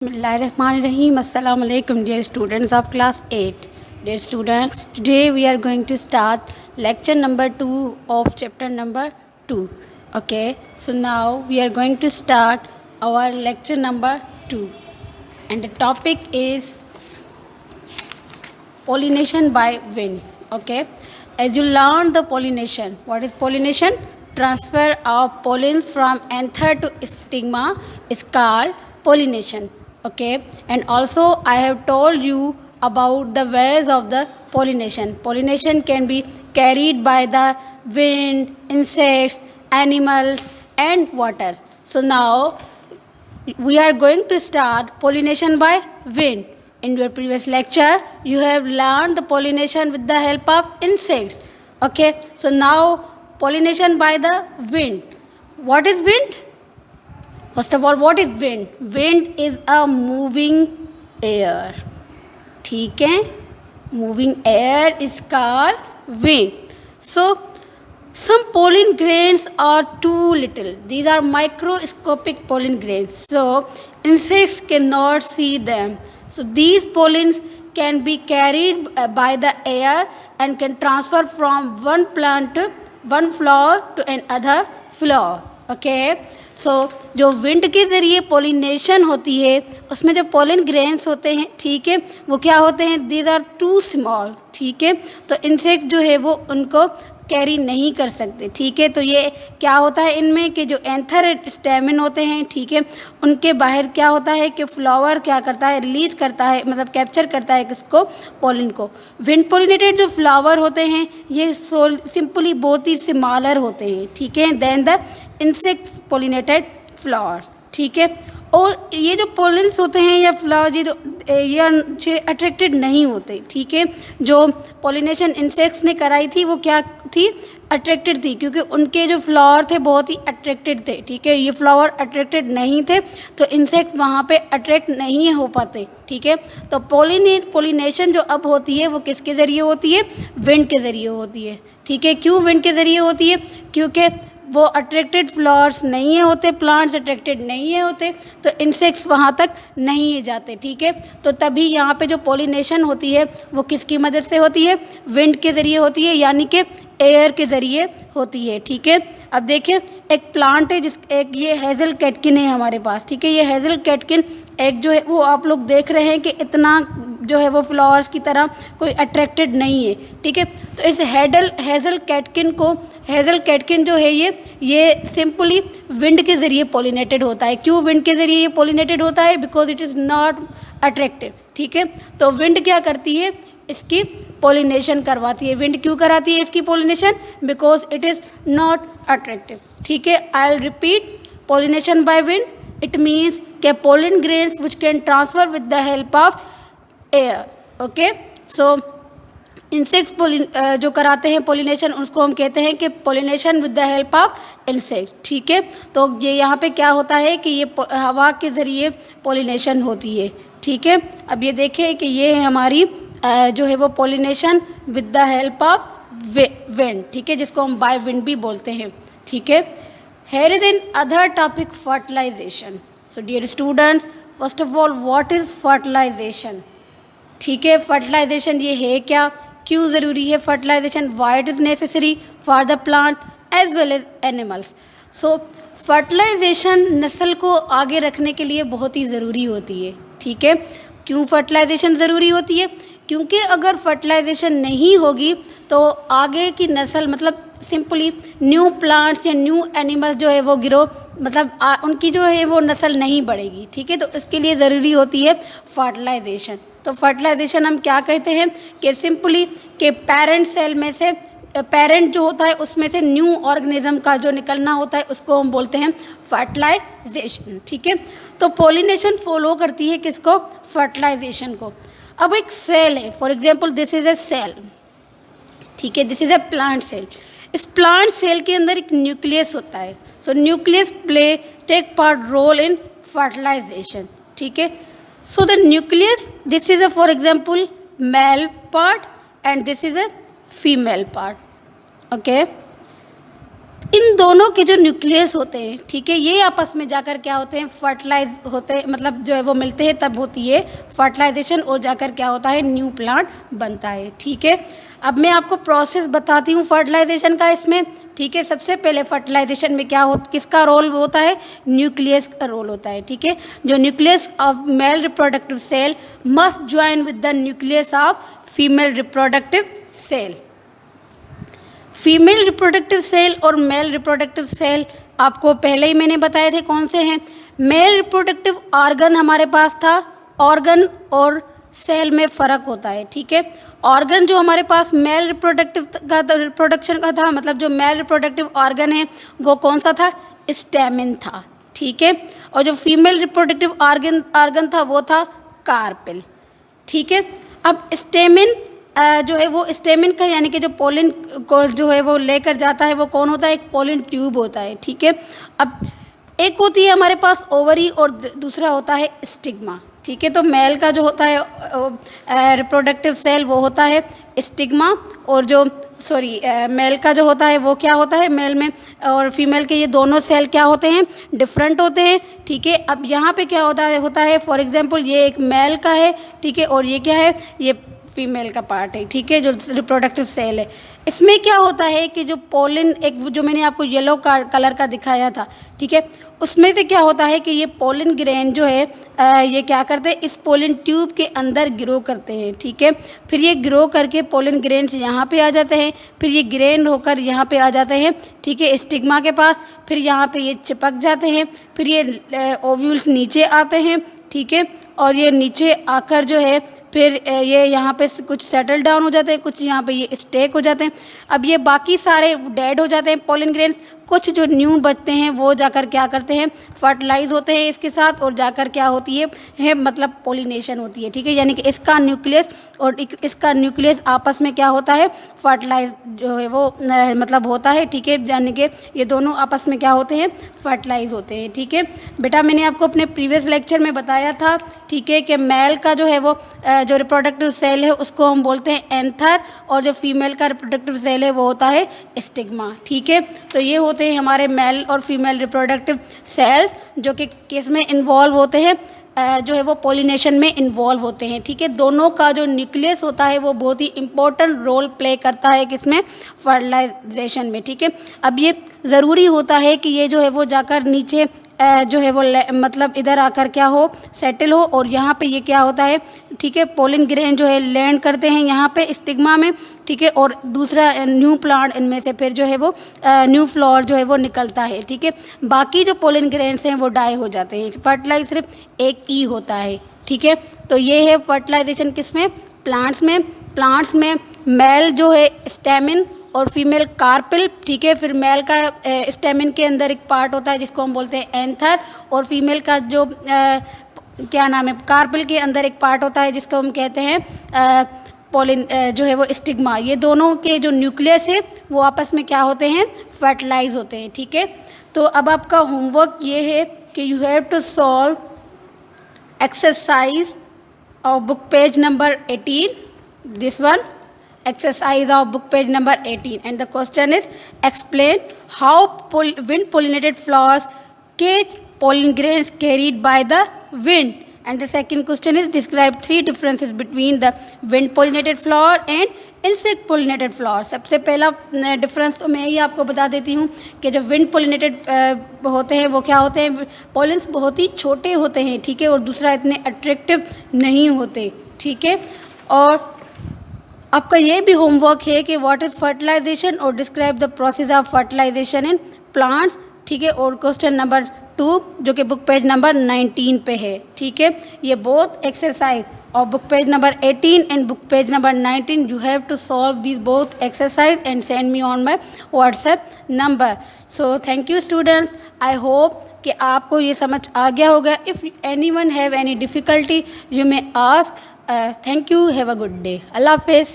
Bismillahirrahmanirrahim. Assalamu alaikum, dear students of class 8. Dear students, today we are going to start lecture number 2 of chapter number 2. Okay, so now we are going to start our lecture number 2. And the topic is pollination by wind. Okay, as you learn the pollination, what is pollination? Transfer of pollen from anther to stigma is called pollination. Okay, and also I have told you about the ways of the pollination. Pollination can be carried by the wind, insects, animals and water. So now we are going to start pollination by wind. In your previous lecture, you have learned the pollination with the help of insects. Okay, so now pollination by the wind. What is wind? First of all, what is wind? Wind is a moving air. ठीक है, moving air is called wind. So some pollen grains are too little. These are microscopic pollen grains. So insects cannot see them. So these pollens can be carried by the air and can transfer from one plant to one flower to another flower. Okay. सो जो wind के ज़रिए pollination होती है उसमें जो pollen grains होते हैं, ठीक है, वो क्या होते हैं? These are too small. ठीक है, तो इंसेक्ट जो है वो उनको कैरी नहीं कर सकते. ठीक है, तो ये क्या होता है इनमें कि जो एंथर स्टेमिन होते हैं, ठीक है, उनके बाहर क्या होता है कि फ्लावर क्या करता है, रिलीज करता है, मतलब कैप्चर करता है किसको? पोलन को. विंड पोलिनेटेड जो फ्लावर होते हैं ये सिंपली बहुत ही स्मॉलर होते हैं. ठीक है, then the insect pollinated flower. ठीक है, और ये जो पोलेंस होते हैं या फ्लावर ये अट्रैक्टेड नहीं होते. ठीक है, जो पोलिनेशन इंसेक्ट्स ने कराई थी वो क्या थी? अट्रैक्टेड थी, क्योंकि उनके जो फ्लावर थे बहुत ही अट्रैक्टेड थे. ठीक है, ये फ्लावर अट्रैक्टेड नहीं थे तो इंसेक्ट्स वहाँ पे अट्रैक्ट नहीं हो पाते. ठीक है, तो पोलिनेशन जो अब होती है वो किसके ज़रिए होती है? विंड के ज़रिए होती है. ठीक है, क्यों विंड के ज़रिए होती है? क्योंकि वो अट्रैक्टेड फ्लावर्स नहीं होते, प्लांट्स अट्रैक्टेड नहीं होते, तो इंसेक्ट्स वहाँ तक नहीं जाते. ठीक है, तो तभी यहाँ पे जो पोलिनेशन होती है वो किसकी मदद से होती है? विंड के ज़रिए होती है, यानी कि एयर के ज़रिए होती है. ठीक है, अब देखिए एक प्लांट है एक ये हेज़ल कैटकिन है हमारे पास. ठीक है, ये हेज़ल कैटकिन एक जो है वो आप लोग देख रहे हैं कि इतना जो है वो फ्लावर्स की तरह कोई अट्रैक्टेड नहीं है. ठीक है, तो इस हेज़ल कैटकिन जो है ये सिंपली विंड के ज़रिए पोलिनेटेड होता है. क्यों विंड के ज़रिए ये पोलिनेटेड होता है? Because it is not attractive. ठीक है, तो विंड क्या करती है? इसकी पोलिनेशन करवाती है. विंड क्यों कराती है इसकी pollination? Because it is not attractive. ठीक है, I will repeat. Pollination by wind it means के pollen grains which can transfer with the help of air. Okay, so insects जो कराते हैं पोलिनेशन उसको हम कहते हैं कि pollination with the help of insect. ठीक है, तो ये यहाँ पे क्या होता है कि ये हवा के ज़रिए पोलिनेशन होती है. ठीक है, अब ये देखें कि ये है हमारी जो है वो pollination with the help of wind. ठीक है, जिसको हम बाय विंड भी बोलते हैं. ठीक है, here is another topic fertilisation. So dear students, first of all what is fertilisation? ठीक है, फर्टिलाइजेशन ये है क्या, क्यों ज़रूरी है fertilisation, why it is necessary for the plants as well as animals. So fertilisation नस्ल को आगे रखने के लिए बहुत ही ज़रूरी होती है. ठीक है, क्यों फर्टिलाइजेशन ज़रूरी होती है? क्योंकि अगर फर्टिलाइजेशन नहीं होगी तो आगे की नस्ल, मतलब सिंपली न्यू प्लांट्स या न्यू एनिमल्स जो है वो मतलब उनकी जो है वो नस्ल नहीं बढ़ेगी. ठीक है, तो इसके लिए ज़रूरी होती है फर्टिलाइजेशन. तो फर्टिलाइजेशन हम क्या कहते हैं कि सिंपली कि पेरेंट सेल में से पेरेंट जो होता है उसमें से न्यू ऑर्गेनिज्म का जो निकलना होता है उसको हम बोलते हैं फर्टिलाइजेशन. ठीक है, तो पोलिनेशन फॉलो करती है किसको? फर्टिलाइजेशन को. अब एक सेल है, for example this is a cell. ठीक है, this is a plant cell. इस प्लांट सेल के अंदर एक न्यूक्लियस होता है. So nucleus take part role in fertilisation. ठीक है, so the nucleus, this is a for example male part and this is a female part. Okay, इन दोनों के जो न्यूक्लियस होते हैं, ठीक है, ये आपस में जाकर क्या होते हैं, फर्टिलाइज होते हैं, मतलब जो है वो मिलते हैं, तब होती है फर्टिलाइजेशन और जाकर क्या होता है, न्यू प्लांट बनता है। ठीक है, अब मैं आपको प्रोसेस बताती हूँ फर्टिलाइजेशन का इसमें। ठीक है, सबसे पहले फर्टिलाइजेशन में क्या किसका रोल होता है, न्यूक्लियस का रोल होता है। ठीक है, जो nucleus of male reproductive cell must join with the nucleus of female reproductive cell. Female reproductive cell और मेल रिप्रोडक्टिव सेल आपको पहले ही मैंने बताए थे कौन से हैं। मेल रिप्रोडक्टिव ऑर्गन हमारे पास था, ऑर्गन और सेल में फ़र्क होता है। ठीक है, ऑर्गन जो हमारे पास मेल रिप्रोडक्टिव का रिप्रोडक्शन का था, मतलब जो मेल रिप्रोडक्टिव ऑर्गन है वो कौन सा था, स्टेमिन था। ठीक है, और जो फीमेल रिप्रोडक्टिव ऑर्गन था वो था कार्पेल। ठीक है, अब स्टेमिन जो है वो स्टेमिन का यानी कि जो पोलिन को जो है वो लेकर जाता है वो कौन होता है, एक पोलिन ट्यूब होता है। ठीक है, अब एक होती है हमारे पास ओवरी और दूसरा होता है स्टिग्मा। ठीक है, तो मेल का जो होता है रिप्रोडक्टिव सेल वो होता है स्टिग्मा, और जो मेल का जो होता है वो क्या होता है, मेल में और फीमेल के ये दोनों सेल क्या होते हैं, डिफरेंट होते हैं। ठीक है, अब यहाँ पे क्या होता है फॉर एग्जांपल ये एक मेल का है, ठीक है, और ये क्या है, ये फीमेल का पार्ट है। ठीक है, जो रिप्रोडक्टिव सेल है, इसमें क्या होता है कि जो पोलिन, एक जो मैंने आपको येलो कलर का दिखाया था, ठीक है, उसमें से क्या होता है कि ये पोलिन ग्रेन जो है ये क्या करते हैं, इस पोलिन ट्यूब के अंदर ग्रो करते हैं। ठीक है, फिर ये ग्रो करके पोलिन ग्रेन्स यहाँ पे आ जाते हैं, फिर ये ग्रेन होकर यहाँ पे आ जाते हैं। ठीक है, स्टिग्मा के पास, फिर यहाँ पे ये चिपक जाते हैं, फिर ये ओव्यूल्स नीचे आते हैं। ठीक है, और ये नीचे आकर जो है फिर ये यहाँ पे कुछ सेटल डाउन हो जाते हैं, कुछ यहाँ पे ये स्टेक हो जाते हैं। अब ये बाकी सारे डेड हो जाते हैं पोलिन ग्रेन्स, कुछ जो न्यू बचते हैं वो जाकर क्या करते हैं, फर्टिलाइज होते हैं इसके साथ, और जाकर क्या होती है मतलब पोलिनेशन होती है। ठीक है, यानी कि इसका न्यूक्लियस और इसका न्यूक्लियस आपस में क्या होता है, फर्टिलाइज जो है वो मतलब होता है। ठीक है, यानी कि ये दोनों आपस में क्या होते हैं, फर्टिलाइज होते हैं। ठीक है बेटा, मैंने आपको अपने प्रीवियस लेक्चर में बताया था, ठीक है, कि मेल का जो है वो जो रिप्रोडक्टिव सेल है उसको हम बोलते हैं एंथर, और जो फीमेल का रिप्रोडक्टिव सेल है वो होता है स्टिग्मा। ठीक है, तो ये होते हैं हमारे मेल और फीमेल रिप्रोडक्टिव सेल्स जो कि किस में इन्वॉल्व होते हैं, जो है वो पोलिनेशन में इन्वॉल्व होते हैं। ठीक है, दोनों का जो न्यूक्लियस होता है वो बहुत ही इंपॉर्टेंट रोल प्ले करता है किसमें, फर्टिलाइजेशन में। ठीक है, अब ये ज़रूरी होता है कि ये जो है वो जाकर नीचे जो है वो मतलब इधर आकर क्या हो, सेटल हो, और यहाँ पे ये क्या होता है, ठीक है, पोलिन ग्रेन जो है लैंड करते हैं यहाँ पे स्टिग्मा में। ठीक है, और दूसरा न्यू प्लांट इनमें से फिर जो है वो न्यू फ्लावर जो है वो निकलता है। ठीक है, बाकी जो पोलिन ग्रेन्स हैं वो डाई हो जाते हैं, फर्टिलाइज सिर्फ एक ई होता है। ठीक है, तो ये है फर्टिलाइजेशन किसमें, प्लांट्स में मेल जो है स्टेमिन और फीमेल कार्पेल। ठीक है, फिर मेल का स्टेमिन के अंदर एक पार्ट होता है जिसको हम बोलते हैं एंथर, और फीमेल का जो क्या नाम है, कार्पेल के अंदर एक पार्ट होता है जिसको हम कहते हैं पोलिन जो है वो स्टिग्मा। ये दोनों के जो न्यूक्लियस है वो आपस में क्या होते हैं, फर्टिलाइज होते हैं। ठीक है, तो अब आपका होमवर्क ये है कि you have to solve exercise of book page number 18, this one exercise of book page number 18, and the question is explain how wind pollinated flowers catch pollen grains carried by the wind, and the second question is describe three differences between the wind pollinated flower and insect pollinated flower। सबसे पहला difference तो मैं ही आपको बता देती हूँ कि जो विंड पोलिनेटेड होते हैं वो क्या होते हैं, पोलेंस बहुत ही छोटे होते हैं। ठीक है, और दूसरा इतने अट्रैक्टिव नहीं होते। ठीक है, और आपका ये भी होमवर्क है कि व्हाट इज़ फर्टिलाइजेशन और describe the process of fertilisation in plants. ठीक है, और क्वेश्चन नंबर 2 जो कि बुक पेज नंबर 19 पे है। ठीक है, ये बोथ एक्सरसाइज और book page number 18 and book page number 19 you have to solve this both exercise and send me on my WhatsApp number. So thank you students, I hope कि आपको ये समझ आ गया होगा। If anyone have any difficulty you may ask. Thank you. Have a good day. Allah Hafiz.